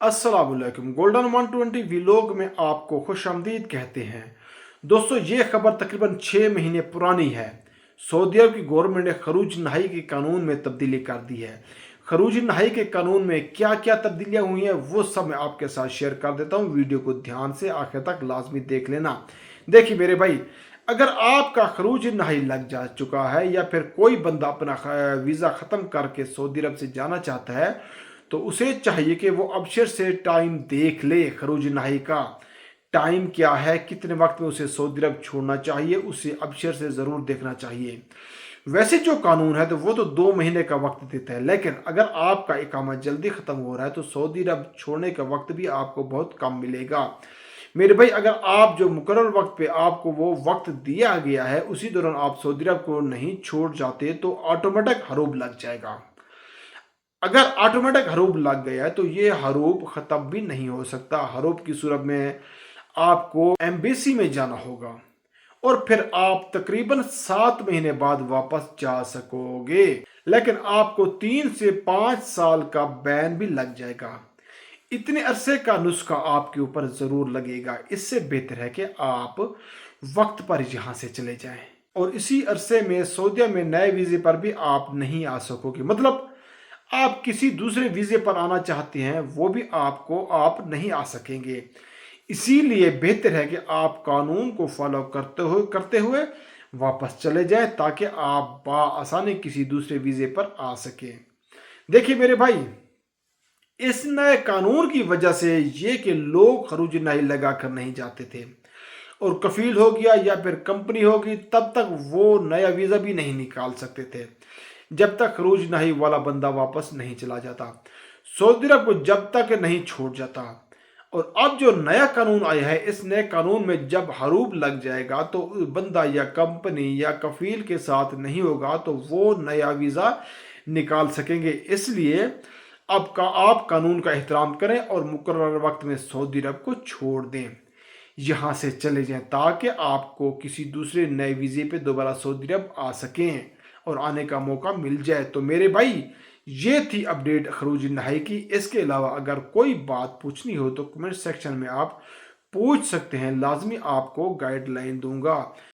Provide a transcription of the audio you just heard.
अस्सलाम वालेकुम। Golden 120 vlog में आपको खुशामदीद कहते हैं। दोस्तों, ये खबर तकरीबन 6 महीने पुरानी है। सऊदी अरब की गवर्नमेंट ने खरूज नहाई के कानून में तब्दीली कर दी है। खरूज नहाई के कानून में क्या क्या तब्दीलियां हुई हैं वो सब मैं आपके साथ शेयर कर देता हूँ। वीडियो को ध्यान से आखिर तक लाजमी देख लेना। देखिए मेरे भाई, अगर आपका खरूज नहाई लग जा चुका है या फिर कोई बंदा अपना वीज़ा ख़त्म करके सऊदी अरब से जाना चाहता है तो उसे चाहिए कि वो अबशर से टाइम देख ले। खरूज नहाई का टाइम क्या है, कितने वक्त में उसे सऊदी अरब छोड़ना चाहिए, उसे अबशर से ज़रूर देखना चाहिए। वैसे जो कानून है तो वो तो 2 महीने का वक्त देता है, लेकिन अगर आपका इकामा जल्दी ख़त्म हो रहा है तो सऊदी अरब छोड़ने का वक्त भी आपको बहुत कम मिलेगा। मेरे भाई, अगर आप जो मुकर्रर वक्त पे आपको वो वक्त दिया गया है उसी दौरान आप सऊदी अरब को नहीं छोड़ जाते तो ऑटोमेटिक हरूब लग जाएगा। अगर ऑटोमेटिक हरूब लग गया है तो ये हरूब ख़त्म भी नहीं हो सकता। हरूब की सूरत में आपको एम्बेसी में जाना होगा और फिर आप तकरीबन 7 महीने बाद वापस जा सकोगे, लेकिन आपको 3 से 5 साल का बैन भी लग जाएगा। इतने अरसे का नुस्खा आपके ऊपर ज़रूर लगेगा। इससे बेहतर है कि आप वक्त पर यहाँ से चले जाएं और इसी अरसे में सऊदीया में नए वीज़े पर भी आप नहीं आ सकोगे। मतलब आप किसी दूसरे वीज़े पर आना चाहते हैं वो भी आप नहीं आ सकेंगे। इसीलिए बेहतर है कि आप कानून को फॉलो करते हुए वापस चले जाएं ताकि आप आसानी किसी दूसरे वीज़े पर आ सकें। देखिए मेरे भाई, इस नए कानून की वजह से ये कि लोग खरूज नाई लगा कर नहीं जाते थे और कफील हो गया या फिर कंपनी होगी तब तक वो नया वीज़ा भी नहीं निकाल सकते थे जब तक खरूज नाई वाला बंदा वापस नहीं चला जाता, सऊदी अरब को जब तक नहीं छोड़ जाता। और अब जो नया कानून आया है, इस नए कानून में जब हरूब लग जाएगा तो बंदा या कंपनी या कफील के साथ नहीं होगा तो वो नया वीज़ा निकाल सकेंगे। इसलिए अब का आप कानून का एहतराम करें और मुकर्रर वक्त में सऊदी अरब को छोड़ दें, यहाँ से चले जाएं ताकि आपको किसी दूसरे नए वीज़े पे दोबारा सऊदी अरब आ सकें और आने का मौका मिल जाए। तो मेरे भाई, ये थी अपडेट खरूज नहाई की। इसके अलावा अगर कोई बात पूछनी हो तो कमेंट सेक्शन में आप पूछ सकते हैं, लाजमी आपको गाइडलाइन दूंगा।